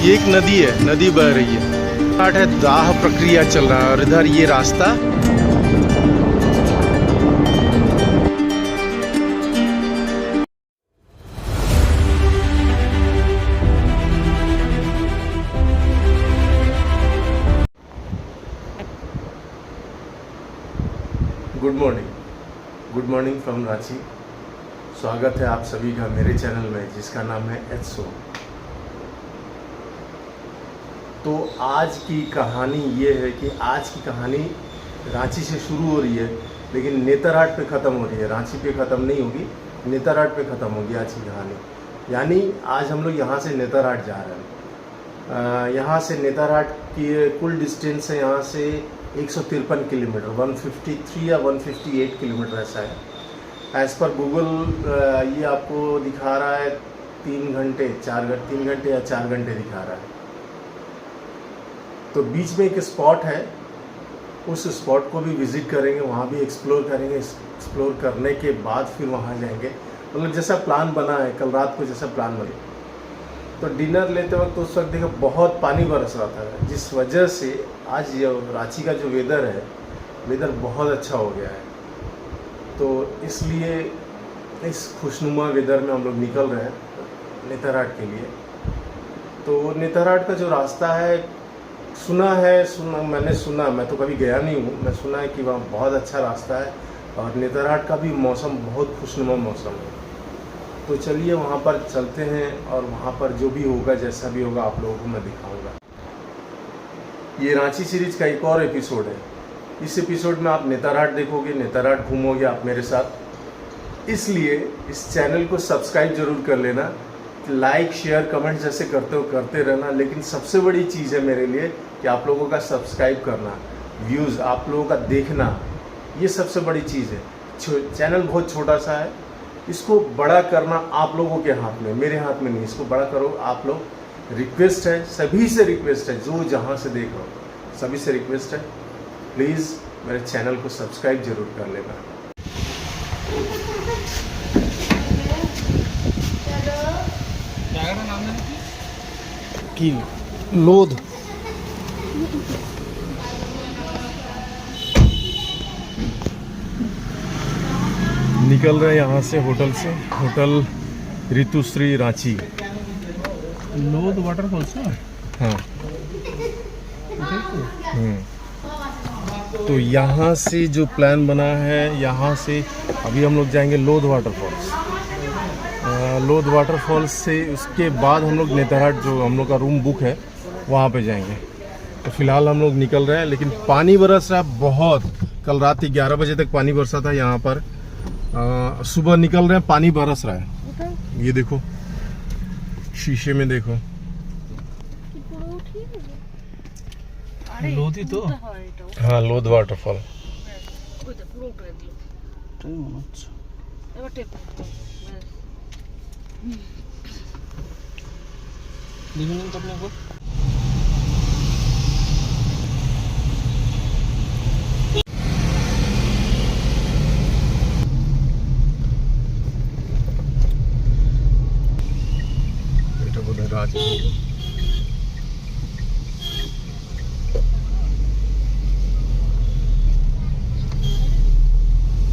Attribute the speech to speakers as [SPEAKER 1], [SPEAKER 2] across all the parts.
[SPEAKER 1] ये एक नदी है, नदी बह रही है, दाह प्रक्रिया चल रहा है। और इधर ये रास्ता गुड मॉर्निंग फ्रॉम रांची। स्वागत है आप सभी का मेरे चैनल में जिसका नाम है एचसो। तो आज की कहानी ये है कि आज की कहानी रांची से शुरू हो रही है लेकिन नेतरहाट पे ख़त्म हो रही है। रांची पे ख़त्म नहीं होगी, नेतरहाट पे ख़त्म होगी आज की कहानी। यानी आज हम लोग यहाँ से नेतरहाट जा रहे हैं। यहाँ से नेतरहाट की कुल डिस्टेंस है यहाँ से 153 किलोमीटर, 153 या 158 किलोमीटर ऐसा है। एज़ पर गूगल ये आपको दिखा रहा है 3 घंटे या 4 घंटे दिखा रहा है। तो बीच में एक स्पॉट है, उस स्पॉट को भी विज़िट करेंगे, वहाँ भी एक्सप्लोर करेंगे। एक्सप्लोर करने के बाद फिर वहाँ जाएंगे, मतलब जैसा प्लान बना है कल रात को जैसा प्लान बना। तो डिनर लेते वक्त उस वक्त देखो बहुत पानी बरस रहा था, जिस वजह से आज रांची का जो वेदर है, वेदर बहुत अच्छा हो गया है। तो इसलिए इस खुशनुमा वेदर में हम लोग निकल रहे हैं नेतरहाट के लिए। तो नेतरहाट का जो रास्ता है मैंने सुना, मैं तो कभी गया नहीं हूँ, मैं सुना है कि वहाँ बहुत अच्छा रास्ता है और नेतरहाट का भी मौसम बहुत खुशनुमा मौसम है। तो चलिए वहाँ पर चलते हैं और वहाँ पर जो भी होगा जैसा भी होगा आप लोगों को मैं दिखाऊंगा। ये रांची सीरीज का एक और एपिसोड है। इस एपिसोड में आप नेतरहाट देखोगे, नेतरहाट घूमोगे आप मेरे साथ। इसलिए इस चैनल को सब्सक्राइब जरूर कर लेना, लाइक शेयर कमेंट जैसे करते हो करते रहना। लेकिन सबसे बड़ी चीज़ है मेरे लिए कि आप लोगों का सब्सक्राइब करना, व्यूज़ आप लोगों का देखना, ये सबसे बड़ी चीज़ है। चैनल बहुत छोटा सा है, इसको बड़ा करना आप लोगों के हाथ में, मेरे हाथ में नहीं। इसको बड़ा करो आप लोग। रिक्वेस्ट है, सभी से रिक्वेस्ट है, जो जहाँ से देख रहा हो सभी से रिक्वेस्ट है, प्लीज़ मेरे चैनल को सब्सक्राइब जरूर कर लेना। की लोध निकल रहे हैं यहाँ से, होटल ऋतुश्री रांची।
[SPEAKER 2] लोध वाटरफॉल से
[SPEAKER 1] हाँ। तो यहाँ से जो प्लान बना है, यहाँ से अभी हम लोग जाएंगे लोध वाटरफॉल्स। लोध वाटरफॉल्स से उसके बाद हम लोग नेतरहाट जो हम लोग का रूम बुक है वहाँ पे जाएंगे। तो फिलहाल हम लोग निकल रहे हैं, लेकिन पानी बरस रहा है बहुत। कल रात 11 बजे तक पानी बरसा था यहाँ पर। सुबह निकल रहे हैं, पानी बरस रहा है। ये देखो शीशे में देखो,
[SPEAKER 2] लोधी तो
[SPEAKER 1] हाँ लोध वाटरफॉल।
[SPEAKER 2] अपने को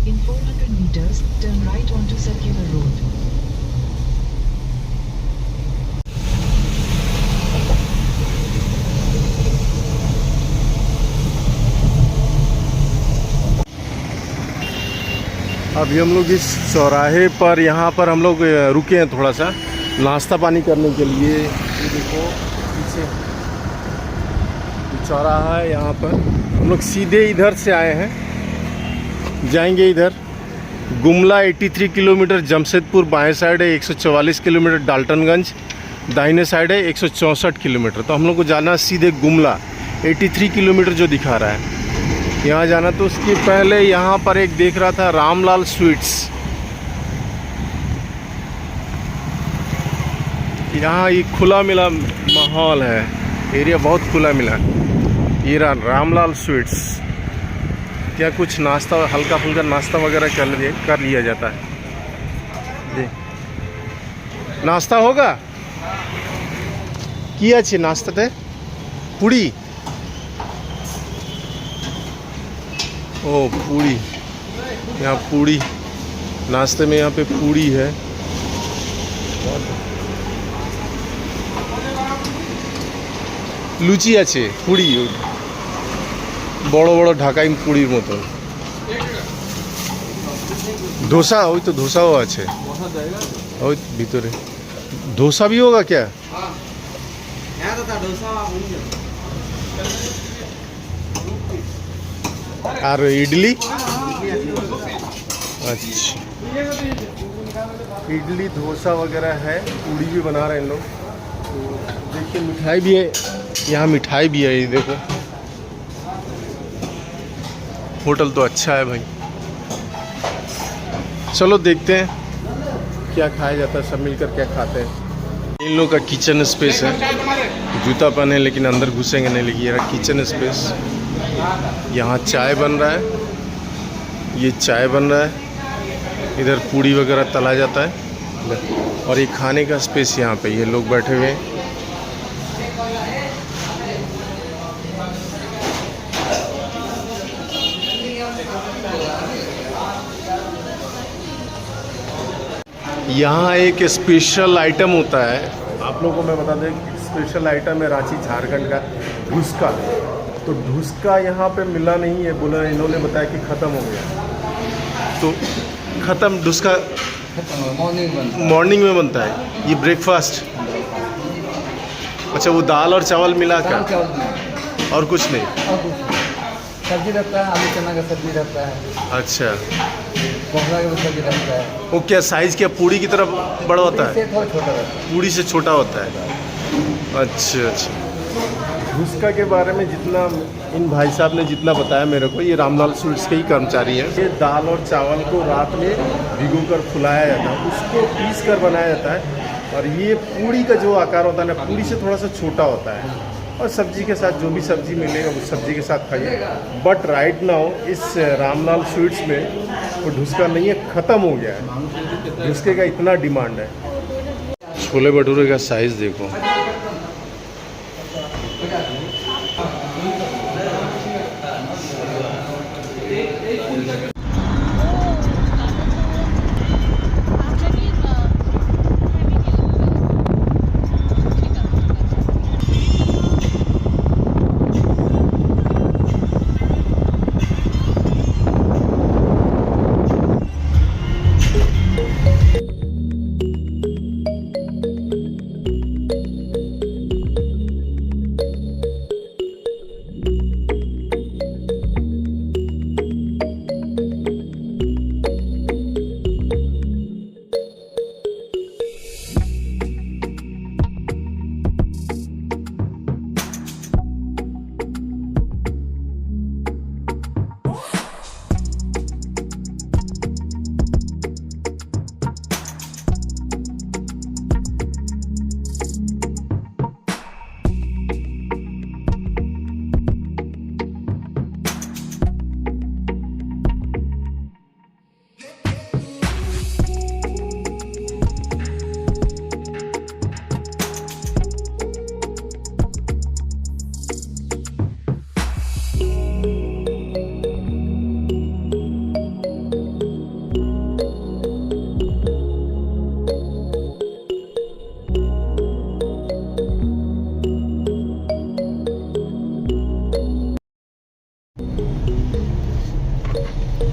[SPEAKER 3] In 400 meters, turn right onto Circular Road.
[SPEAKER 1] अभी हम लोग इस चौराहे पर, यहाँ पर हम लोग रुके हैं थोड़ा सा नाश्ता पानी करने के लिए। ये देखो पीछे चौराहा है, यहाँ पर हम लोग सीधे इधर से आए हैं, जाएंगे इधर गुमला 83 किलोमीटर, जमशेदपुर बाएं साइड है 144 किलोमीटर, डाल्टनगंज दाहिने साइड है 164 किलोमीटर। तो हम लोग को जाना सीधे गुमला 83 किलोमीटर जो दिखा रहा है, यहाँ जाना। तो उसके पहले यहाँ पर एक देख रहा था रामलाल स्वीट्स। यहाँ ये खुला मिला माहौल है, एरिया बहुत खुला मिला। ये रामलाल स्वीट्स, क्या कुछ नाश्ता हल्का फुल्का नाश्ता वगैरह कर लिया जाता है। जी नाश्ता होगा কি আছে নাস্তাতে? পুরি। ओ पूरी, यहाँ पूरी नाश्ते में, यहाँ पे पूरी है। लुची আছে পুরি, বড় বড় ঢাকাই পুরির মতন। ধোসা, ওই তো ধোসাও আছে ওই ভিতরে। ধোসা भी होगा क्या? और इडली? अच्छा, इडली डोसा वगैरह है, पूड़ी भी बना रहे हैं लोग। तो देखिए मिठाई भी है, यहाँ मिठाई भी है, ये देखो। होटल तो अच्छा है भाई। चलो देखते हैं क्या खाया जाता है, सब मिलकर क्या खाते हैं। इन लोग का किचन स्पेस है, जूता पहने लेकिन अंदर घुसेंगे नहीं, लेकिन ये किचन स्पेस। यहाँ चाय बन रहा है, ये चाय बन रहा है, इधर पूड़ी वगैरह तला जाता है, और ये खाने का स्पेस यहाँ पे, ये लोग बैठे हुए हैं। यहाँ एक स्पेशल आइटम होता है, आप लोगों को मैं बता दें, स्पेशल आइटम है रांची झारखंड का ढुसका। तो ढुसका यहाँ पे मिला नहीं है, बोला इन्होंने बताया कि ख़त्म हो गया। तो ख़त्म ढुसका मॉर्निंग में बनता है, ये ब्रेकफास्ट। अच्छा, वो दाल और चावल मिला कर और कुछ नहीं?
[SPEAKER 4] सब्जी रहता है, आलू चना का सब्जी रहता है,
[SPEAKER 1] अच्छा,
[SPEAKER 4] कोहरा का सब्जी रहता है।
[SPEAKER 1] वो क्या साइज़ क्या पूड़ी की तरफ बड़ा होता है?
[SPEAKER 4] इससे थोड़ा छोटा रहता है।
[SPEAKER 1] पूड़ी से छोटा होता है। अच्छा अच्छा। ढुसका के बारे में जितना इन भाई साहब ने जितना बताया मेरे को, ये रामलाल स्वीट्स के ही कर्मचारी हैं। ये दाल और चावल को रात में भिगो कर फुलाया जाता है, उसको पीस कर बनाया जाता है, और ये पूड़ी का जो आकार होता है ना, पूड़ी से थोड़ा सा छोटा होता है, और सब्जी के साथ जो भी सब्जी मिलेगा उस सब्जी के साथ खाइए। बट राइट नाउ इस रामलाल स्वीट्स में वो ढुसका नहीं है, ख़त्म हो गया है। ढुसके का इतना डिमांड है। छोले भटूरे का साइज़ देखो,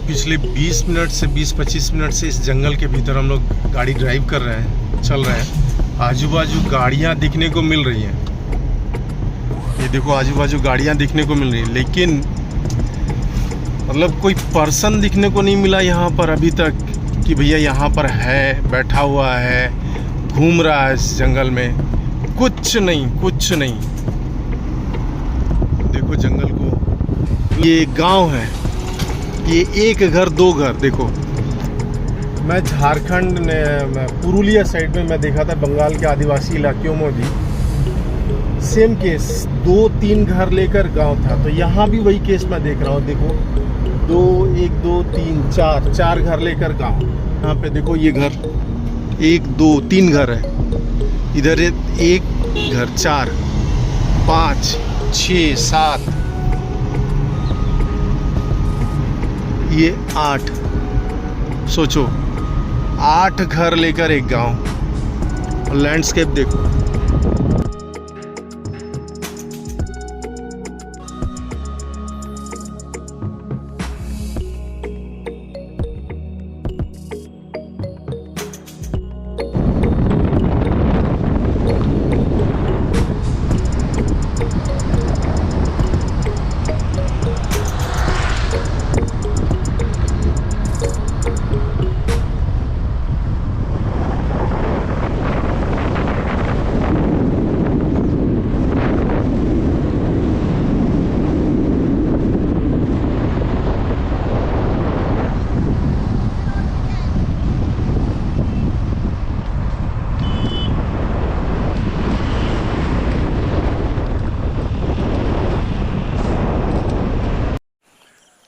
[SPEAKER 1] पिछले 20 मिनट से 20-25 मिनट से इस जंगल के भीतर हम लोग गाड़ी ड्राइव कर रहे हैं, चल रहे हैं। आजू बाजू गाड़ियाँ दिखने को मिल रही हैं, ये देखो आजू बाजू गाड़ियाँ दिखने को मिल रही हैं, लेकिन मतलब कोई पर्सन दिखने को नहीं मिला यहाँ पर अभी तक कि भैया यहाँ पर है, बैठा हुआ है, घूम रहा है इस जंगल में। कुछ नहीं, कुछ नहीं। देखो जंगल को, ये गांव है, ये एक घर दो घर। देखो मैं झारखंड ने पुरुलिया साइड में मैं देखा था, बंगाल के आदिवासी इलाकों में भी सेम केस, 2-3 घर लेकर गांव था, तो यहाँ भी वही केस मैं देख रहा हूँ। देखो 1 2 3 4 घर लेकर गांव। यहाँ पे देखो ये घर 1 2 3 घर है, इधर 1 घर 4 5 6 7 ये 8, सोचो 8 घर लेकर एक गांव। और लैंडस्केप देखो,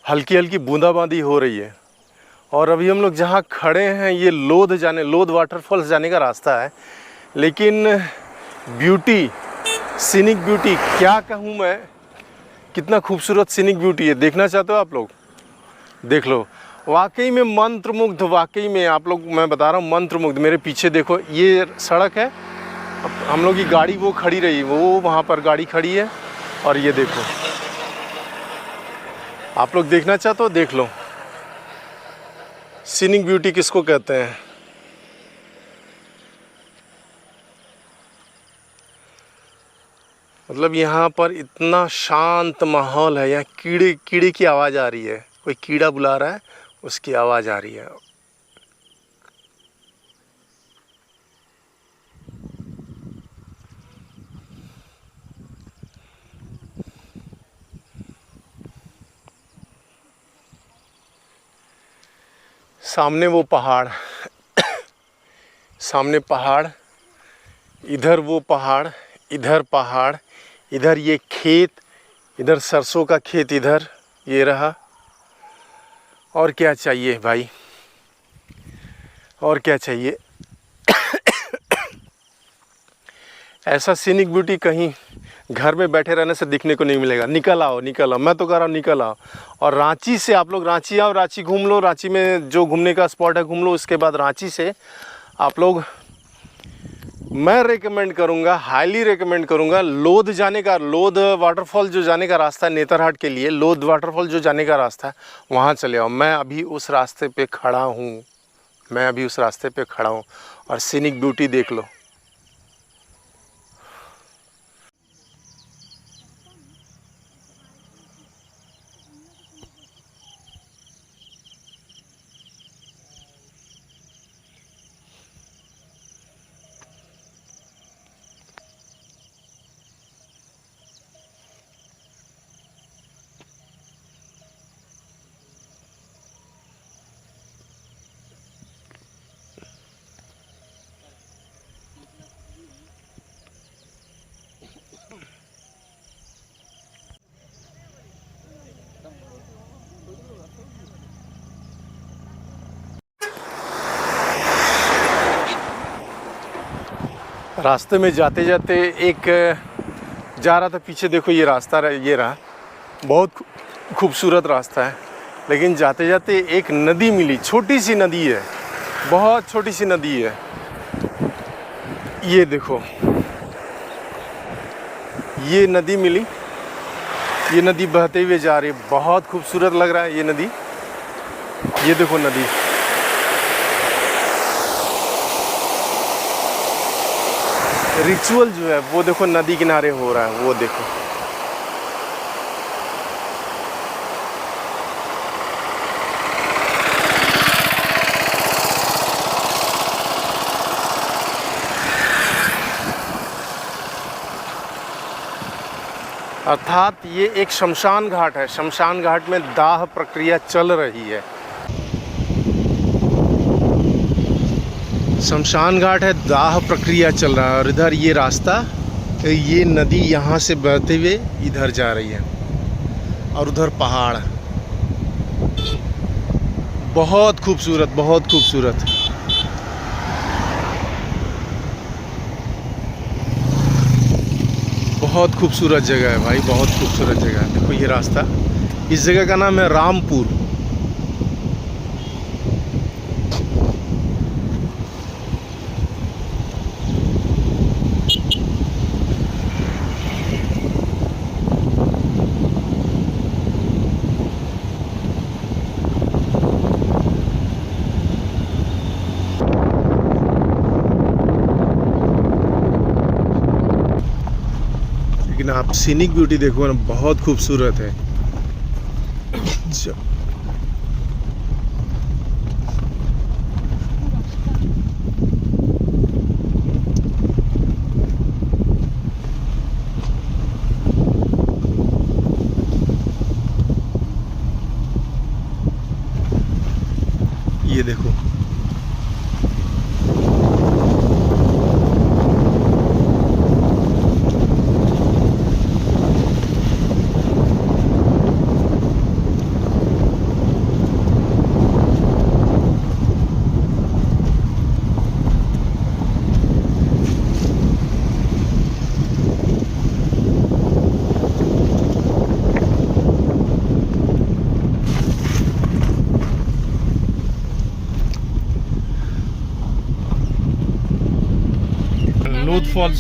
[SPEAKER 1] हल्की हल्की बूंदाबांदी हो रही है। और अभी हम लोग जहाँ खड़े हैं ये लोध वाटरफॉल्स जाने का रास्ता है। लेकिन ब्यूटी, सीनिक ब्यूटी क्या कहूँ मैं, कितना खूबसूरत सीनिक ब्यूटी है। देखना चाहते हो आप लोग? देख लो, वाकई में मंत्रमुग्ध, वाकई में आप लोग, मैं बता रहा हूँ मंत्रमुग्ध। मेरे पीछे देखो, ये सड़क है, हम लोग की गाड़ी वो खड़ी रही, वो वहाँ पर गाड़ी खड़ी है। और ये देखो, आप लोग देखना चाहते हो देख लो। सीनिक ब्यूटी किसको कहते हैं? मतलब यहाँ पर इतना शांत माहौल है। यहाँ कीड़े की आवाज़ आ रही है, कोई कीड़ा बुला रहा है, उसकी आवाज़ आ रही है। सामने वो पहाड़, सामने पहाड़, इधर वो पहाड़, इधर पहाड़, इधर ये खेत, इधर सरसों का खेत, इधर ये रहा। और क्या चाहिए भाई, और क्या चाहिए? ऐसा सीनिक ब्यूटी कहीं घर में बैठे रहने से दिखने को नहीं मिलेगा। निकल आओ, निकल आओ, मैं तो कह रहा हूँ निकल आओ। और रांची से आप लोग रांची आओ, रांची घूम लो, रांची में जो घूमने का स्पॉट है घूम लो। उसके बाद रांची से आप लोग, मैं रेकमेंड करूँगा, हाईली रेकमेंड करूँगा, लोध जाने का, लोध वाटरफॉल जो जाने का रास्ता है नेतरहाट के लिए, लोध वाटरफॉल जो जाने का रास्ता है वहाँ चले आओ। मैं अभी उस रास्ते पे खड़ा हूँ, मैं अभी उस रास्ते पे खड़ा हूँ। और सीनिक ब्यूटी देख लो। रास्ते में जाते जाते एक जा रहा था, पीछे देखो ये रास्ता ये रहा, बहुत खूबसूरत रास्ता है। लेकिन जाते जाते एक नदी मिली, छोटी सी नदी है, बहुत छोटी सी नदी है। ये देखो, ये नदी मिली, ये नदी बहते हुए जा रही है, बहुत खूबसूरत लग रहा है ये नदी। ये देखो नदी, रिचुअल जो है वो देखो नदी किनारे हो रहा है, वो देखो। अर्थात ये एक शमशान घाट है, शमशान घाट में दाह प्रक्रिया चल रही है। शमशान घाट है, दाह प्रक्रिया चल रहा है। और इधर ये रास्ता, ये नदी यहाँ से बहते हुए इधर जा रही है। और उधर पहाड़, बहुत खूबसूरत, बहुत खूबसूरत। बहुत खूबसूरत जगह है भाई, बहुत खूबसूरत जगह है। देखो ये रास्ता, इस जगह का नाम है रामपुर। लेकिन आप सीनिक ब्यूटी देखो ना, बहुत खूबसूरत है। ये देखो,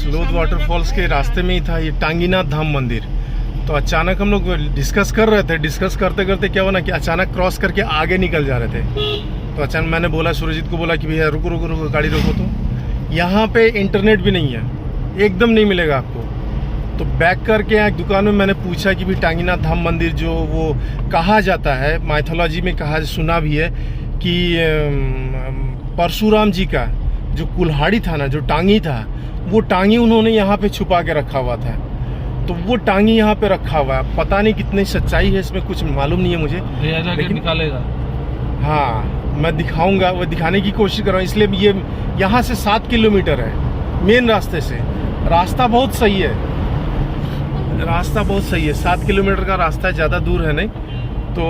[SPEAKER 1] लोध वाटरफॉल्स के रास्ते में ही था ये टांगीनाथ धाम मंदिर। तो अचानक हम लोग डिस्कस कर रहे थे, डिस्कस करते करते क्या हुआ ना कि अचानक क्रॉस करके आगे निकल जा रहे थे। तो अचानक मैंने बोला, सुरजीत को बोला कि भैया रुको रुको रुको, गाड़ी रोको। तो यहाँ पे इंटरनेट भी नहीं है, एकदम नहीं मिलेगा आपको। तो बैक करके यहाँ एक दुकान में मैंने पूछा कि भी टांगीनाथ धाम मंदिर जो वो कहा जाता है, माइथोलॉजी में कहा सुना भी है कि परशुराम जी का जो कुल्हाड़ी था ना, जो टांगी था, वो टांगी उन्होंने यहाँ पे छुपा के रखा हुआ था। तो वो टांगी यहाँ पे रखा हुआ है। पता नहीं कितनी सच्चाई है इसमें, कुछ मालूम नहीं है मुझे,
[SPEAKER 2] लेकिन निकालेगा।
[SPEAKER 1] हाँ मैं दिखाऊंगा, वो दिखाने की कोशिश कर रहा हूँ। इसलिए ये यहाँ से 7 किलोमीटर है मेन रास्ते से। रास्ता बहुत सही है, रास्ता बहुत सही है, 7 किलोमीटर का रास्ता है, ज़्यादा दूर है नहीं। तो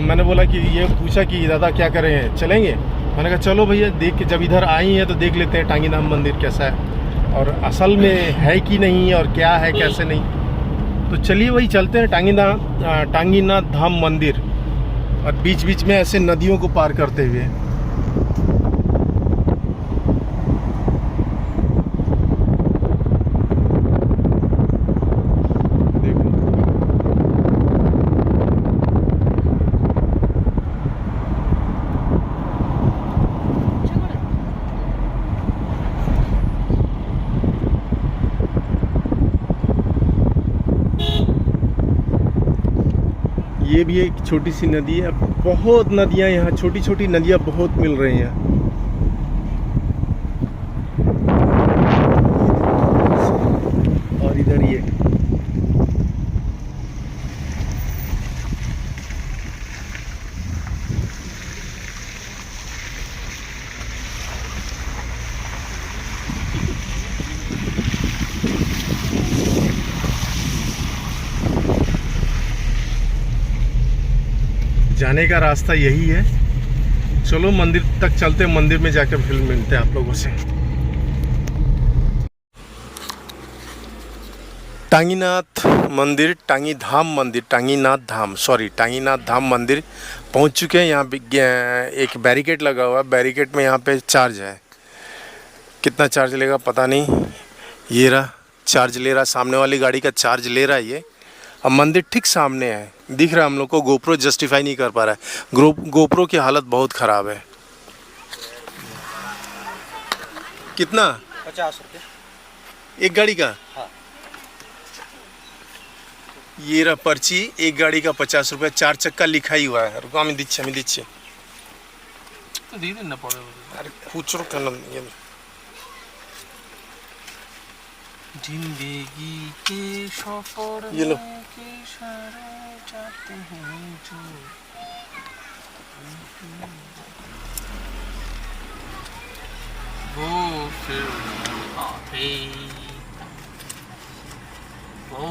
[SPEAKER 1] मैंने बोला कि ये पूछा कि दादा क्या करें, चलेंगे? मैंने कहा चलो भैया, देख के जब इधर आई हैं तो देख लेते हैं टांगीनाथ मंदिर कैसा है और असल में है कि नहीं और क्या है कैसे नहीं। तो चलिए वही चलते हैं, टांगीनाथ धाम मंदिर। और बीच बीच में ऐसे नदियों को पार करते हुए। ये भी एक छोटी सी नदी है। बहुत नदियां यहाँ, छोटी छोटी नदियां बहुत मिल रही हैं। और इधर ये जाने का रास्ता यही है। चलो मंदिर तक चलते हैं, मंदिर में जाकर फिर मिलते हैं आप लोगों से। टांगीनाथ मंदिर, टांगीनाथ धाम मंदिर पहुंच चुके हैं। यहाँ एक बैरिकेड लगा हुआ है, बैरिकेड में यहाँ पे चार्ज है। कितना चार्ज लेगा पता नहीं। ये रहा चार्ज ले रहा, सामने वाली गाड़ी का चार्ज ले रहा है ये। अब मंदिर ठीक सामने है, दिख रहा है हम लोग को। गोप्रो जस्टिफाई नहीं कर पा रहा है, गोप्रो की हालत बहुत ख़राब है। कितना?
[SPEAKER 5] 50 रुपये
[SPEAKER 1] एक गाड़ी का।
[SPEAKER 5] हाँ।
[SPEAKER 1] ये रहा पर्ची, एक गाड़ी का 50 रुपये, 4 चक्का लिखा ही हुआ है। रुको আমি দিচ্ছি।
[SPEAKER 2] तो দিয়ে দিন না পরে।
[SPEAKER 1] अरे खुचरो কেন?
[SPEAKER 2] जिंदगी के सफर
[SPEAKER 1] ये लो।
[SPEAKER 2] में किशारे जाते हैं जो। वो फिर आते, वो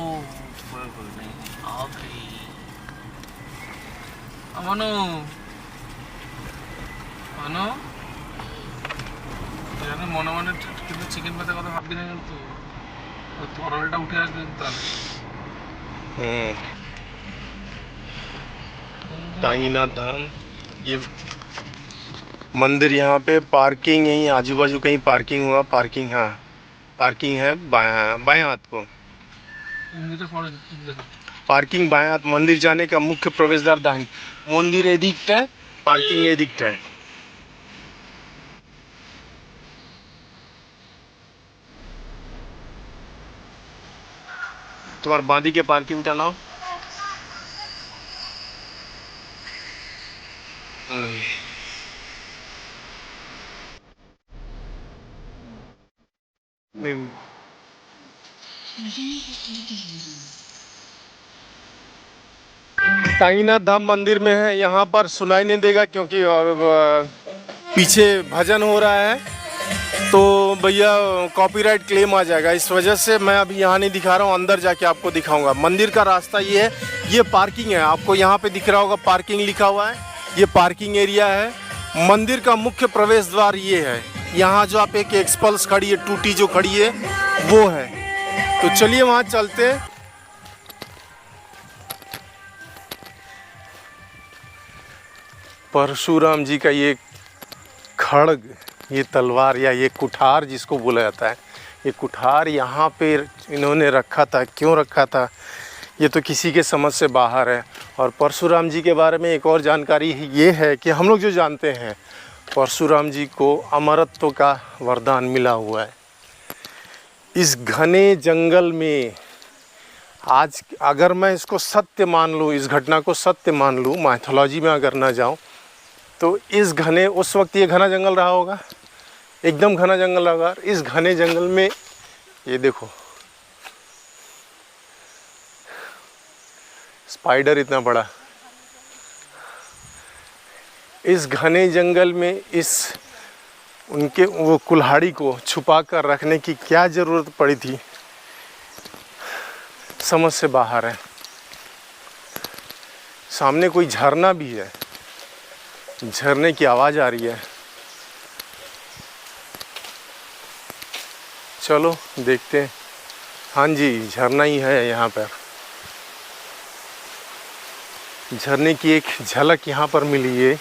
[SPEAKER 2] फिर नहीं आते। मनो জানি মনে মনে কিন্তু চিকেন পাতা কথা ভাববি না কিন্তু। তরলটা উঠে আসবে তাহলে
[SPEAKER 1] टांगीनाथ धाम, ये मंदिर, यहाँ पे पार्किंग यहीं आजू बाजू कहीं पार्किंग हुआ, पार्किंग, हाँ पार्किंग है बाएं हाथ को,
[SPEAKER 2] এমনিতে পরে দেখো
[SPEAKER 1] पार्किंग बाएं हाथ, मंदिर जाने का मुख्य प्रवेश द्वार दाहिने, मंदिर एदिक्ट है, पार्किंग एदिक्ट है। तुम्हार बादी के पार्किंग का नाम टांगीनाथ धाम मंदिर में है। यहाँ पर सुनाई नहीं देगा क्योंकि पीछे भजन हो रहा है, तो भैया कॉपीराइट क्लेम आ जाएगा, इस वजह से मैं अभी यहाँ नहीं दिखा रहा हूँ, अंदर जाके आपको दिखाऊंगा। मंदिर का रास्ता ये है, ये पार्किंग है, आपको यहाँ पे दिख रहा होगा पार्किंग लिखा हुआ है, ये पार्किंग एरिया है। मंदिर का मुख्य प्रवेश द्वार ये है, यहाँ जो आप एक एक्सपल्स खड़ी है, टूटी जो खड़ी है वो है। तो चलिए वहाँ चलते हैं। परशुराम जी का ये खड्ग, ये तलवार या ये कुठार जिसको बोला जाता है, ये कुठार यहाँ पे इन्होंने रखा था। क्यों रखा था ये तो किसी के समझ से बाहर है। और परशुराम जी के बारे में एक और जानकारी ये है कि हम लोग जो जानते हैं, परशुराम जी को अमरत्व का वरदान मिला हुआ है। इस घने जंगल में आज अगर मैं इसको सत्य मान लूँ, इस घटना को सत्य मान लूँ, माइथोलॉजी में अगर ना जाऊँ, तो इस घने, उस वक्त ये घना जंगल रहा होगा, एकदम घना जंगल रहा होगा। इस घने जंगल में ये देखो स्पाइडर इतना बड़ा, इस घने जंगल में इस उनके वो कुल्हाड़ी को छुपा कर रखने की क्या ज़रूरत पड़ी थी, समझ से बाहर है। सामने कोई झरना भी है, झरने की आवाज़ आ रही है। चलो देखते हैं। हाँ जी, झरना ही है यहाँ पर। झरने की एक झलक यहाँ पर मिली है।